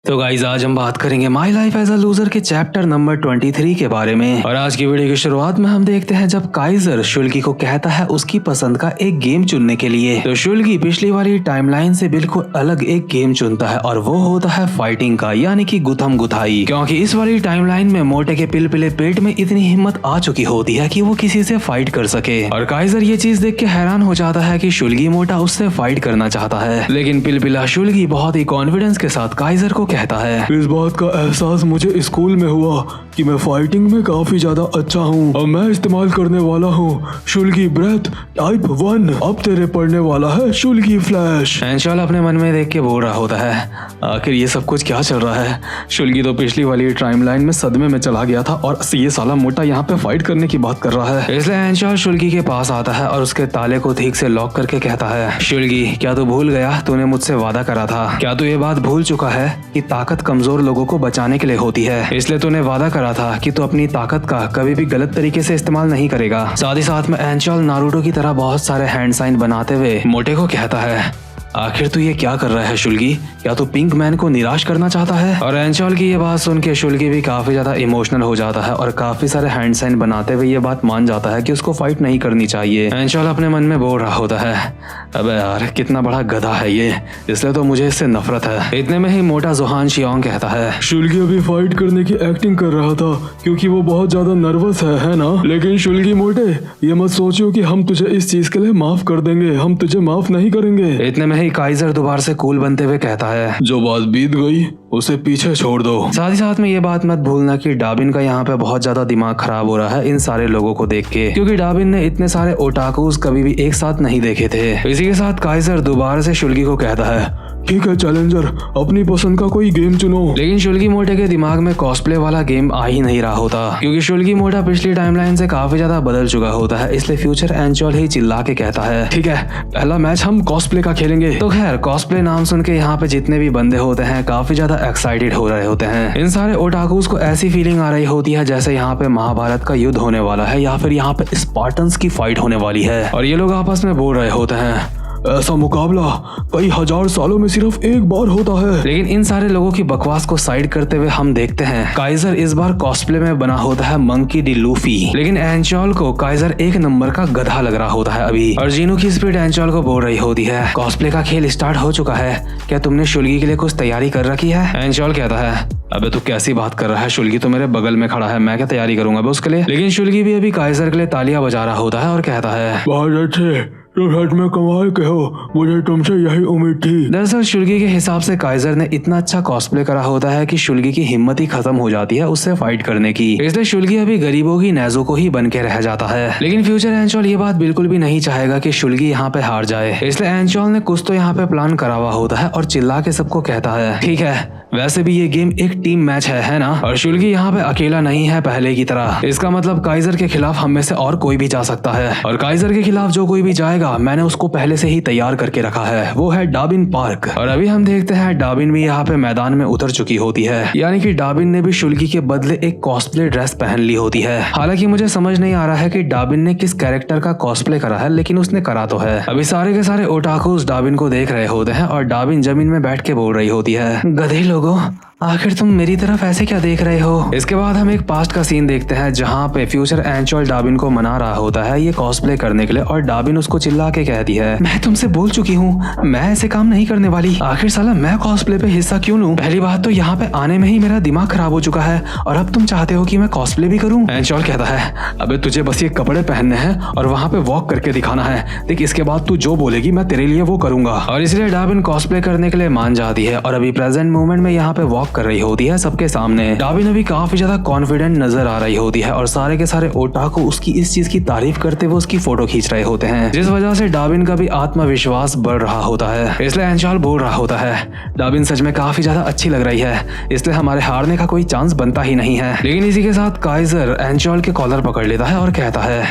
तो गाइज आज हम बात करेंगे my life as a loser के चैप्टर नंबर 23 के बारे में। और आज की वीडियो की शुरुआत में हम देखते हैं जब काइजर शुल्गी को कहता है उसकी पसंद का एक गेम चुनने के लिए। तो शुल्गी पिछली वाली टाइमलाइन से बिल्कुल अलग एक गेम चुनता है और वो होता है फाइटिंग का, यानी कि गुथम गुथाई। क्योंकि इस वाली टाइमलाइन में मोटे के पिलपिले पेट में इतनी हिम्मत आ चुकी होती है कि वो किसी से फाइट कर सके। और काइजर ये चीज देख के हैरान हो जाता है कि शुल्गी मोटा उससे फाइट करना चाहता है, लेकिन पिलपिला शुल्गी बहुत ही कॉन्फिडेंस के साथ काइजर को कहता है, इस बात का एहसास मुझे स्कूल में हुआ कि मैं फाइटिंग में काफी ज्यादा अच्छा हूँ और मैं इस्तेमाल करने वाला हूँ शुल्गी ब्रेथ टाइप 1। अब तेरे पड़ने वाला है शुल्गी फ्लैश। एंशॉल अपने मन में देख के बोल रहा होता है, आखिर ये सब कुछ क्या चल रहा है। शुल्गी तो पिछली वाली टाइमलाइन में सदमे में चला गया था और ये साला मोटा यहाँ पे फाइट करने की बात कर रहा है। इसलिए एंशॉल शुल्गी के पास आता है और उसके ताले को ठीक से लॉक करके कहता है, शुल्गी क्या तू भूल गया, तूने मुझसे वादा करा था। क्या तू ये बात भूल चुका है कि ताकत कमजोर लोगों को बचाने के लिए होती है, इसलिए तूने वादा करा था कि तू अपनी ताकत का कभी भी गलत तरीके से इस्तेमाल नहीं करेगा। साथ ही साथ में एंशॉल नारुतो की तरह बहुत सारे हैंड साइन बनाते हुए मोटे को कहता है, आखिर तू ये क्या कर रहा है शुल्गी, क्या तू पिंक मैन को निराश करना चाहता है। और एंशॉल की ये बात सुन के शुल्गी भी काफी ज्यादा इमोशनल हो जाता है और काफी सारे हैंड साइन बनाते हुए ये बात मान जाता है कि उसको फाइट नहीं करनी चाहिए। एंशॉल अपने मन में बोल रहा होता है, अबे यार कितना बड़ा गधा है ये, इसलिए तो मुझे इससे नफरत है। इतने में ही मोटा जोहान शियोंग कहता है, शुल्गी अभी फाइट करने की एक्टिंग कर रहा था क्योंकि वो बहुत ज्यादा नर्वस है ना। लेकिन शुल्गी मोटे ये मत सोचियो कि हम तुझे इस चीज के लिए माफ कर देंगे, हम तुझे माफ नहीं करेंगे। इतने में ही काइजर दोबारा से कूल बनते हुए कहता है, जो बात बीत गई उसे पीछे छोड़ दो। साथ ही साथ में ये बात मत भूलना कि डाबिन का यहाँ पे बहुत ज्यादा दिमाग खराब हो रहा है इन सारे लोगों को देख के, क्योंकि डाबिन ने इतने सारे ओटाकूज कभी भी एक साथ नहीं देखे थे। इसी के साथ काइजर दोबारा से शुल्गी को कहता है, ठीक है चैलेंजर, अपनी पसंद का कोई गेम चुनो। लेकिन शुल्गी मोटे के दिमाग में कॉस्प्ले वाला गेम आ ही नहीं रहा होता, क्योंकि शुल्गी मोटा पिछली टाइमलाइन से काफी ज्यादा बदल चुका होता है। इसलिए फ्यूचर एंशॉल ही चिल्ला के कहता है, ठीक है पहला मैच हम कॉस्प्ले का खेलेंगे। तो खैर कॉस्प्ले नाम सुन के यहाँ पे जितने भी बंदे होते हैं काफी ज्यादा एक्साइटेड हो रहे होते हैं। इन सारे ओटाकूज को ऐसी फीलिंग आ रही होती है जैसे यहाँ पे महाभारत का युद्ध होने वाला है या फिर यहाँ पे स्पार्टन्स की फाइट होने वाली है। और ये लोग आपस में बोल रहे होते हैं, ऐसा मुकाबला कई हजार सालों में सिर्फ एक बार होता है। लेकिन इन सारे लोगों की बकवास को साइड करते हुए हम देखते हैं काइजर इस बार कॉस्प्ले में बना होता है मंकी डी लूफी। लेकिन एंशॉल को काइजर एक नंबर का गधा लग रहा होता है अभी। और जीनू की स्पीड एंशॉल को बोल रही होती है, कॉस्प्ले का खेल स्टार्ट हो चुका है, क्या तुमने शुल्गी के लिए कुछ तैयारी कर रखी है। एंशॉल कहता है, अबे तू कैसी बात कर रहा है, शुल्गी तो मेरे बगल में खड़ा है, मैं क्या तैयारी करूंगा उसके लिए। लेकिन शुल्गी भी अभी काइजर के लिए तालियां बजा रहा होता है और कहता है, बहुत अच्छे, तुम सच में कमाल के हो, मुझे तुमसे यही उम्मीद थी। दरअसल शुल्गी के हिसाब से काइजर ने इतना अच्छा कॉस्प्ले करा होता है कि शुल्गी की हिम्मत ही खत्म हो जाती है उससे फाइट करने की। इसलिए शुल्गी अभी गरीबों की नेज़ुको ही बन के रह जाता है। लेकिन फ्यूचर एंशॉल ये बात बिल्कुल भी नहीं चाहेगा कि शुल्गी यहाँ पे हार जाए, इसलिए एंशॉल ने कुछ तो यहाँ पे प्लान करा हुआ होता है और चिल्ला के सबको कहता है, ठीक है वैसे भी ये गेम एक टीम मैच है ना, और शुल्गी यहाँ पे अकेला नहीं है पहले की तरह। इसका मतलब काइजर के खिलाफ हम में से और कोई भी जा सकता है, और काइजर के खिलाफ जो कोई भी जाएगा मैंने उसको पहले से ही तैयार करके रखा है, वो है डाबिन पार्क। और अभी हम देखते हैं डाबिन भी यहाँ पे मैदान में उतर चुकी होती है, यानी कि डाबिन ने भी शुल्गी के बदले एक कॉस्प्ले ड्रेस पहन ली होती है। हालांकि मुझे समझ नहीं आ रहा है कि डाबिन ने किस कैरेक्टर का कॉस्प्ले करा है, लेकिन उसने करा तो है। अभी सारे के सारे ओटाकूज डाबिन को देख रहे होते हैं और डाबिन जमीन में बैठ के बोल रही होती है, गधे लोगों आखिर तुम मेरी तरफ ऐसे क्या देख रहे हो। इसके बाद हम एक पास्ट का सीन देखते हैं जहाँ पे फ्यूचर एंशॉल डाबिन को मना रहा होता है ये कॉस्प्ले करने के लिए, और डाबिन उसको चिल्ला के कहती है, मैं तुमसे बोल चुकी हूँ मैं ऐसे काम नहीं करने वाली, आखिर साला मैं कॉस्प्ले पे हिस्सा क्यों लूं। पहली बात तो यहाँ पे आने में ही मेरा दिमाग खराब हो चुका है और अब तुम चाहते हो कि मैं कॉस्प्ले भी करूँ। एंशॉल कहता है, अबे तुझे बस ये कपड़े पहनने हैं और वहाँ पे वॉक करके दिखाना है, देख इसके बाद तू जो बोलेगी मैं तेरे लिए वो करूंगा। और इसलिए डाबिन कॉस्प्ले करने के लिए मान जाती है और अभी प्रेजेंट मोमेंट में यहाँ पे वॉक कर रही होती है सबके सामने। डाबिन अभी काफी ज्यादा कॉन्फिडेंट नजर आ रही होती है और सारे के सारे ओटाकू उसकी इस चीज की तारीफ करते हुए उसकी फोटो खींच रहे होते हैं, जिस वजह से डाबिन का भी आत्मविश्वास बढ़ रहा होता है। इसलिए एंशॉल बोल रहा होता है, डाबिन सच में काफी ज्यादा अच्छी लग रही है, इसलिए हमारे हारने का कोई चांस बनता ही नहीं है। लेकिन इसी के साथ काइजर एंशॉल के कॉलर पकड़ लेता है और कहता है,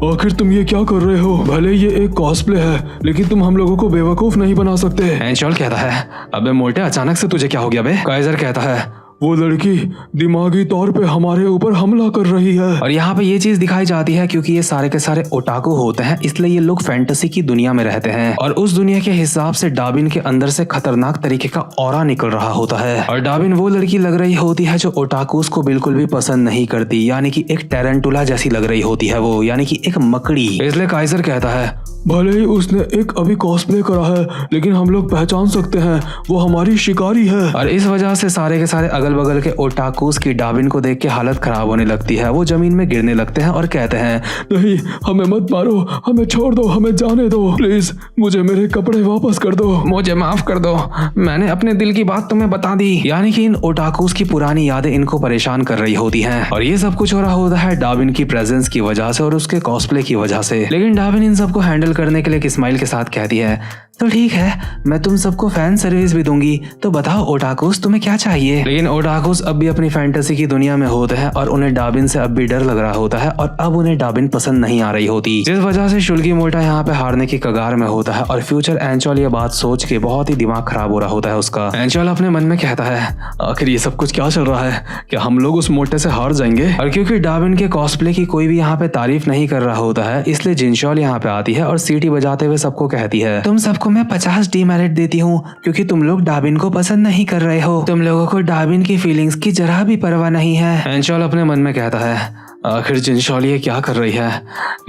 आखिर तुम ये क्या कर रहे हो, भले ये एक कॉस्प्ले है लेकिन तुम हम लोगों को बेवकूफ नहीं बना सकते। एंशॉल कहता है, अबे मोटे अचानक से तुझे क्या हो गया बे। काइजर कहता है, वो लड़की दिमागी तौर पे हमारे ऊपर हमला कर रही है। और यहाँ पे ये चीज दिखाई जाती है क्योंकि ये सारे के सारे ओटाकू होते हैं, इसलिए ये लोग फैंटेसी की दुनिया में रहते हैं और उस दुनिया के हिसाब से डाबिन के अंदर से खतरनाक तरीके का ऑरा निकल रहा होता है। और डाबिन वो लड़की लग रही होती है जो ओटाकूस को बिल्कुल भी पसंद नहीं करती, यानी कि एक टेरेंटुला जैसी लग रही होती है वो, यानी कि एक मकड़ी। इसलिए काइजर कहता है भले ही उसने एक अभी कॉस्प्ले करा है, लेकिन हम लोग पहचान सकते हैं वो हमारी शिकारी है। और इस वजह से सारे के सारे अगल बगल के ओटाकूस की डाबिन को देख के हालत खराब होने लगती है। वो जमीन में गिरने लगते हैं और कहते हैं नहीं, हमें मत मारो, हमें छोड़ दो, हमें जाने दो, प्लीज मुझे मेरे कपड़े वापस कर दो, मुझे माफ कर दो, मैंने अपने दिल की बात तुम्हें बता दी। यानी कि इन ओटाकूस की पुरानी यादें इनको परेशान कर रही होती हैं और ये सब कुछ हो रहा होता है डाबिन की प्रेजेंस की वजह से और उसके कॉस्प्ले की वजह से। लेकिन डाबिन इन सबको हैंडल करने के लिए एक स्माइल के साथ कहती है तो ठीक है, मैं तुम सबको फैन सर्विस भी दूंगी, तो बताओ ओटाकूस तुम्हें क्या चाहिए। लेकिन ओटाकूस अब भी अपनी फैंटेसी की दुनिया में होते हैं और उन्हें डाबिन से अब भी डर लग रहा होता है और अब उन्हें डाबिन पसंद नहीं आ रही होती, जिस वजह से शुल्गी मोटा यहाँ पे हारने की कगार में होता है। और फ्यूचर एंचोल ये बात सोच के बहुत ही दिमाग खराब हो रहा होता है उसका। एंचोल अपने मन में कहता है आखिर ये सब कुछ क्या चल रहा है, क्या हम लोग उस मोटे से हार जाएंगे। और क्योंकि डाबिन के कॉस्प्ले की कोई भी यहाँ पे तारीफ नहीं कर रहा होता है, इसलिए जिनशॉल यहाँ पे आती है और सीटी बजाते हुए सबको कहती है तुम सबको मैं 50 डीमेरिट देती हूँ क्योंकि तुम लोग डाबिन को पसंद नहीं कर रहे हो, तुम लोगों को डाबिन की फीलिंग्स की जरा भी परवाह नहीं है। एंचोल अपने मन में कहता है आखिर जिनशॉल ये क्या कर रही है,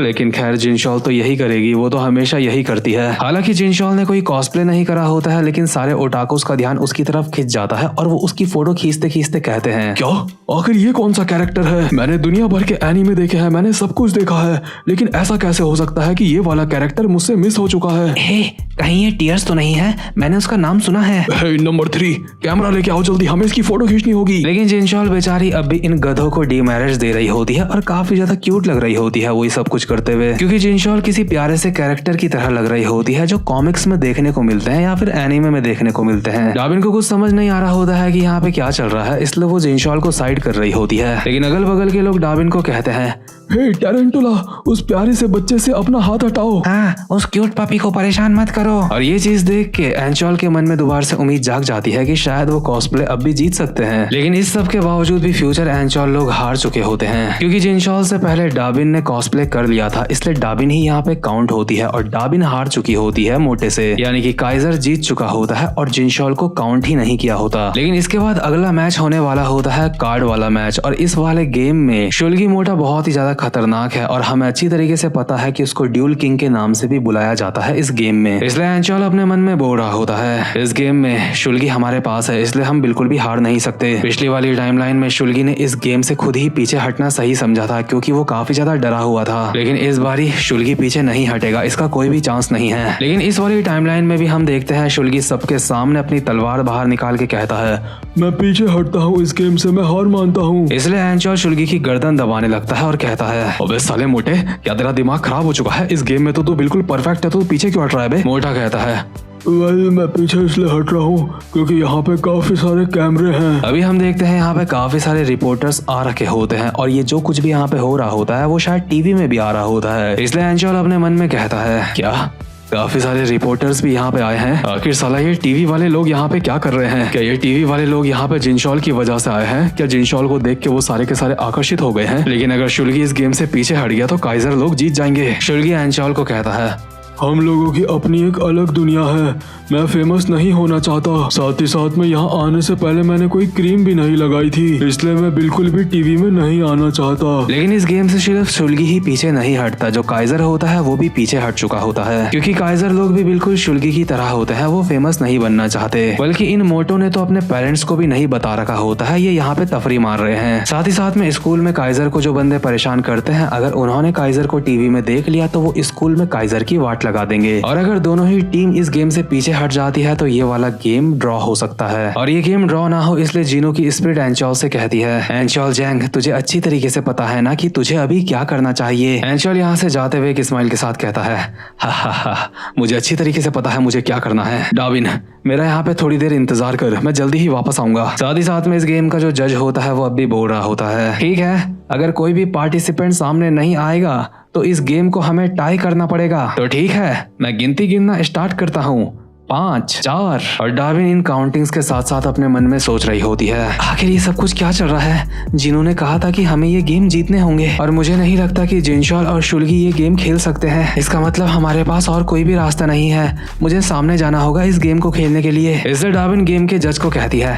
लेकिन खैर जिनशॉल तो यही करेगी, वो तो हमेशा यही करती है। हालांकि जिनशॉल ने कोई कॉस्प्ले नहीं करा होता है, लेकिन सारे ओटाकुस का ध्यान उसकी तरफ खिंच जाता है और वो उसकी फोटो खींचते खींचते कहते हैं क्या आखिर ये कौन सा कैरेक्टर है, मैंने दुनिया भर के एनीमे देखे हैं, मैंने सब कुछ देखा है, लेकिन ऐसा कैसे हो सकता है कि ये वाला कैरेक्टर मुझसे मिस हो चुका है। हे, कहीं ये टीयर्स तो नहीं है, मैंने उसका नाम सुना है। नंबर 3 कैमरा लेके आओ जल्दी, हमें इसकी फोटो खींचनी होगी। लेकिन जिनशॉल बेचारी अब भी इन गधों को डीमैरिज दे रही होती है और काफी ज्यादा क्यूट लग रही होती है वो ये सब कुछ करते हुए, क्योंकि जिनशॉल किसी प्यारे से कैरेक्टर की तरह लग रही होती है जो कॉमिक्स में देखने को मिलते हैं या फिर एनीमे में देखने को मिलते हैं। डाबिन को कुछ समझ नहीं आ रहा होता है कि यहाँ पे क्या चल रहा है, इसलिए वो जिनशॉल को साइड कर रही होती है। लेकिन अगल बगल के लोग डाबिन को कहते हैं हे टेरेंटुला, उस प्यारे से बच्चे से अपना हाथ हटाओ। हाँ, उस क्यूट पपी को परेशान मत करो। और ये चीज देख के एंचोल के मन में दोबारा से उम्मीद जाग जाती है कि शायद वो कॉस्प्ले अब भी जीत सकते हैं। लेकिन इस सब के बावजूद भी फ्यूचर एंचोल लोग हार चुके होते हैं, क्योंकि जिनशॉल से पहले डाबिन ने कॉस्प्ले कर लिया था, इसलिए डाबिन ही यहाँ पे काउंट होती है और डाबिन हार चुकी होती है मोटे से, यानी कि काइजर जीत चुका होता है और जिनशॉल को काउंट ही नहीं किया होता। लेकिन इसके बाद अगला मैच होने वाला होता है कार्ड वाला मैच, और इस वाले गेम में शुल्गी मोटा बहुत ही ज्यादा खतरनाक है और हमें अच्छी तरीके से पता है कि उसको ड्यूल किंग के नाम से भी बुलाया जाता है इस गेम में। इसलिए एंचोल अपने मन में बोल रहा होता है इस गेम में शुल्गी हमारे पास है, इसलिए हम बिल्कुल भी हार नहीं सकते। पिछली वाली टाइमलाइन में शुल्गी ने इस गेम से खुद ही पीछे हटना सही समझा था, क्योंकि वो काफी ज्यादा डरा हुआ था। लेकिन इस बारी शुल्गी पीछे नहीं हटेगा, इसका कोई भी चांस नहीं है। लेकिन इस वाली टाइमलाइन में भी हम देखते हैं शुल्गी सबके सामने अपनी तलवार बाहर निकाल के कहता है मैं पीछे हटता हूँ, इस गेम से मैं हार मानता हूँ। इसलिए एंचोल शुल्गी की गर्दन दबाने लगता है और कहता है अबे साले मोटे, क्या तेरा दिमाग खराब हो चुका है, इस गेम में तो तू बिल्कुल परफेक्ट है, तो पीछे क्यों हट रहा है बे? मोटा कहता है मैं पीछे इसलिए हट रहा हूँ क्योंकि यहाँ पे काफी सारे कैमरे हैं। अभी हम देखते हैं यहाँ पे काफी सारे रिपोर्टर्स आ रखे होते हैं और ये जो कुछ भी यहाँ पे हो रहा होता है वो शायद टीवी में भी आ रहा होता है। इसलिए एंचोल अपने मन में कहता है क्या काफी सारे रिपोर्टर्स भी यहाँ पे आए हैं, आखिर साला ये टीवी वाले लोग यहाँ पे क्या कर रहे हैं? क्या ये टीवी वाले लोग यहाँ पे जिनशॉल की वजह से आए हैं? क्या जिनशॉल को देख के वो सारे के सारे आकर्षित हो गए हैं? लेकिन अगर शुल्गी इस गेम से पीछे हट गया तो काइजर लोग जीत जाएंगे। शुल्गी एंचोल को कहता है हम लोगों की अपनी एक अलग दुनिया है, मैं फेमस नहीं होना चाहता, साथ ही साथ में यहाँ आने से पहले मैंने कोई क्रीम भी नहीं लगाई थी, इसलिए मैं बिल्कुल भी टीवी में नहीं आना चाहता। लेकिन इस गेम से सिर्फ शुल्गी ही पीछे नहीं हटता, जो काइजर होता है वो भी पीछे हट चुका होता है, क्योंकि काइजर लोग भी बिल्कुल शुल्गी की तरह होते हैं, वो फेमस नहीं बनना चाहते। बल्कि इन मोटो ने तो अपने पेरेंट्स को भी नहीं बता रखा होता है ये यहाँ पे तफरी मार रहे हैं। साथ ही साथ में स्कूल में काइजर को जो बंदे परेशान करते हैं, अगर उन्होंने काइजर को टीवी में देख लिया तो वो स्कूल में काइजर की वाट लगा देंगे, और अगर दोनों ही टीम इस गेम से पीछे हट जाती है तो ये वाला गेम ड्रॉ हो सकता है। और ये गेम ड्रॉ ना हो इसलिए जीनो की स्पिरिट एंचोल से कहती है एंचोल जैंग, तुझे अच्छी तरीके से पता है ना कि तुझे अभी क्या करना चाहिए। एंचोल यहाँ से जाते हुए एक स्माइल के साथ कहता है हा हा हा, मुझे अच्छी तरीके से पता है मुझे क्या करना है। डाबिन, मेरा यहाँ पे थोड़ी देर इंतजार कर, मैं जल्दी ही वापस आऊंगा। साथ ही साथ में इस गेम का जो जज होता है वो अब भी बोल रहा होता है ठीक है, अगर कोई भी पार्टिसिपेंट सामने नहीं आएगा तो इस गेम को हमें टाई करना पड़ेगा। तो ठीक है, मैं गिनती गिनना स्टार्ट करता हूँ 5, 4 और डार्विन इन काउंटिंग्स के साथ साथ अपने मन में सोच रही होती है, आखिर ये सब कुछ क्या चल रहा है। जिन्होंने कहा था कि हमें ये गेम जीतने होंगे और मुझे नहीं लगता कि जिनशॉल और शुल्गी ये गेम खेल सकते हैं। इसका मतलब हमारे पास और कोई भी रास्ता नहीं है, मुझे सामने जाना होगा इस गेम को खेलने के लिए। इसलिए डार्विन गेम के जज को कहती है,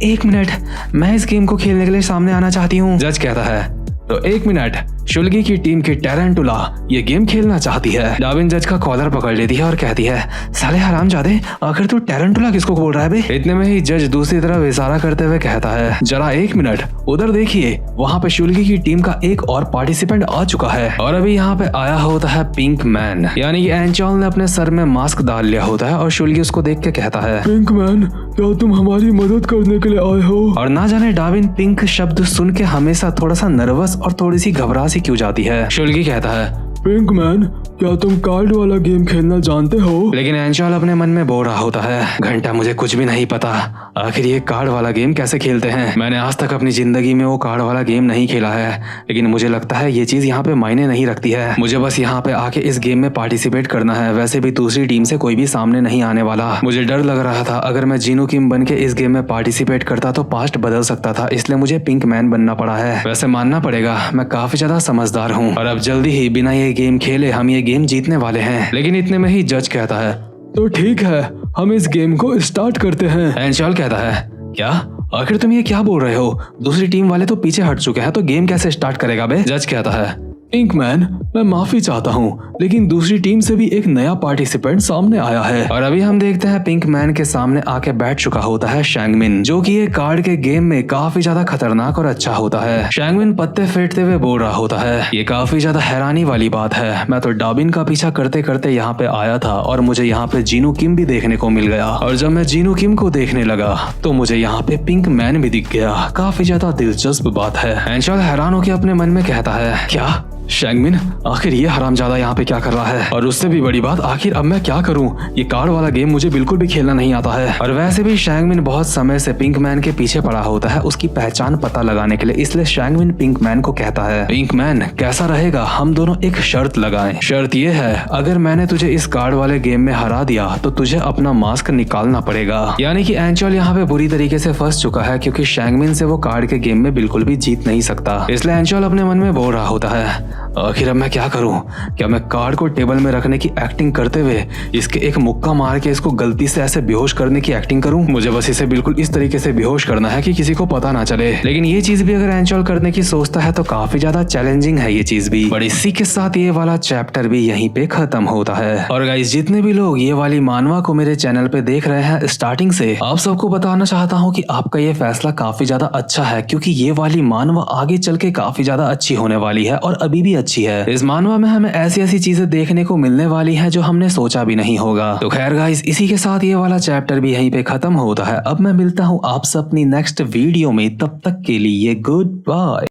एक मिनट, मैं इस गेम को खेलने के लिए सामने आना चाहती हूँ। जज कहता है, तो 1 मिनट, शुल्गी की टीम की टैरेंटुला ये गेम खेलना चाहती है। डार्विन जज का कॉलर पकड़ लेती है और कहती है, साले हरामजादे, आखिर तू टैरेंटुला किसको बोल रहा है बे? इतने में ही जज दूसरी तरफ इशारा करते हुए कहता है, जरा 1 मिनट उधर देखिए, वहाँ पे शुल्गी की टीम का एक और पार्टिसिपेंट आ चुका है और अभी यहाँ पे आया होता है पिंक मैन, यानी कि एंचॉल ने अपने सर में मास्क डाल लिया होता है और शुल्गी उसको देख के कहता है, पिंक मैन, क्या तुम हमारी मदद करने के लिए आए हो? और ना जाने डार्विन पिंक शब्द सुन के हमेशा थोड़ा सा नर्वस और थोड़ी सी घबरा सी क्यों जाती है। शुल्गी कहता है, पिंक मैन, क्या तुम कार्ड वाला गेम खेलना जानते हो? लेकिन एंचॉल अपने मन में बोल रहा होता है, घंटा मुझे कुछ भी नहीं पता, आखिर ये कार्ड वाला गेम कैसे खेलते हैं। मैंने आज तक अपनी जिंदगी में वो कार्ड वाला गेम नहीं खेला है, लेकिन मुझे लगता है ये चीज यहाँ पे मायने नहीं रखती है। मुझे बस यहाँ पे आके इस गेम में पार्टिसिपेट करना है। वैसे भी दूसरी टीम से कोई भी सामने नहीं आने वाला। मुझे डर लग रहा था अगर मैं जीनू किम बन के इस गेम में पार्टिसिपेट करता तो पास्ट बदल सकता था, इसलिए मुझे पिंक मैन बनना पड़ा है। वैसे मानना पड़ेगा मैं काफी ज्यादा समझदार हूँ और अब जल्दी ही बिना ये गेम खेले हम ये गेम जीतने वाले हैं। लेकिन इतने में ही जज कहता है, तो ठीक है, हम इस गेम को स्टार्ट करते हैं। एंचॉल कहता है, क्या? आखिर तुम ये क्या बोल रहे हो? दूसरी टीम वाले तो पीछे हट चुके हैं, तो गेम कैसे स्टार्ट करेगा बे? जज कहता है, पिंक मैन, मैं माफी चाहता हूँ, लेकिन दूसरी टीम से भी एक नया पार्टिसिपेंट सामने आया है। और अभी हम देखते हैं पिंक मैन के सामने आके बैठ चुका होता है शैंगमिन, जो कि ये कार्ड के गेम में काफी ज्यादा खतरनाक और अच्छा होता है। शैंगमिन पत्ते फेंटते हुए बोल रहा होता है, ये काफी ज्यादा हैरानी वाली बात है, मैं तो डार्विन का पीछा करते करते यहाँ पे आया था और मुझे यहाँ पे जीनू किम भी देखने को मिल गया, और जब मैं जीनू किम को देखने लगा तो मुझे यहाँ पे पिंक मैन भी दिख गया। काफी ज्यादा दिलचस्प बात है। एंचॉल हैरान होकर अपने मन में कहता है, क्या शैंगमिन, आखिर ये हरामजादा यहाँ पे क्या कर रहा है? और उससे भी बड़ी बात, आखिर अब मैं क्या करूँ? ये कार्ड वाला गेम मुझे बिल्कुल भी खेलना नहीं आता है। और वैसे भी शैंगमिन बहुत समय से पिंक मैन के पीछे पड़ा होता है उसकी पहचान पता लगाने के लिए, इसलिए शैंगमिन पिंक मैन को कहता है, पिंक मैन, कैसा रहेगा हम दोनों एक शर्त लगाएं। शर्त ये है, अगर मैंने तुझे इस कार्ड वाले गेम में हरा दिया तो तुझे अपना मास्क निकालना पड़ेगा। यानी कि एंचॉल यहाँ पे बुरी तरीके से फंस चुका है, क्योंकि शैंगमिन से वो कार्ड के गेम में बिल्कुल भी जीत नहीं सकता। इसलिए एंचॉल अपने मन में बोल रहा होता है, आखिर अब मैं क्या करूं? क्या मैं कार्ड को टेबल में रखने की एक्टिंग करते हुए इसके एक मुक्का मार के इसको गलती से ऐसे बेहोश करने की एक्टिंग करूं? मुझे बस इसे बिल्कुल इस तरीके से बेहोश करना है कि किसी को पता ना चले। लेकिन ये चीज भी अगर एंचॉल करने की सोचता है तो काफी ज्यादा चैलेंजिंग है ये चीज भी। बट इसी के साथ ये वाला चैप्टर भी यहीं पे खत्म होता है। और गाइस, जितने भी लोग ये वाली मानवा को मेरे चैनल पे देख रहे हैं स्टार्टिंग से, आप सबको बताना चाहता हूँ कि आपका ये फैसला काफी ज्यादा अच्छा है, क्योंकि ये वाली मानवा आगे चल के काफी ज्यादा अच्छी होने वाली है और अभी भी अच्छी है। इस मानवा में हमें ऐसी ऐसी चीजें देखने को मिलने वाली हैं जो हमने सोचा भी नहीं होगा। तो खैर गाइस, इसी के साथ ये वाला चैप्टर भी यहीं पे खत्म होता है। अब मैं मिलता हूँ आपसे अपनी नेक्स्ट वीडियो में, तब तक के लिए गुड बाय।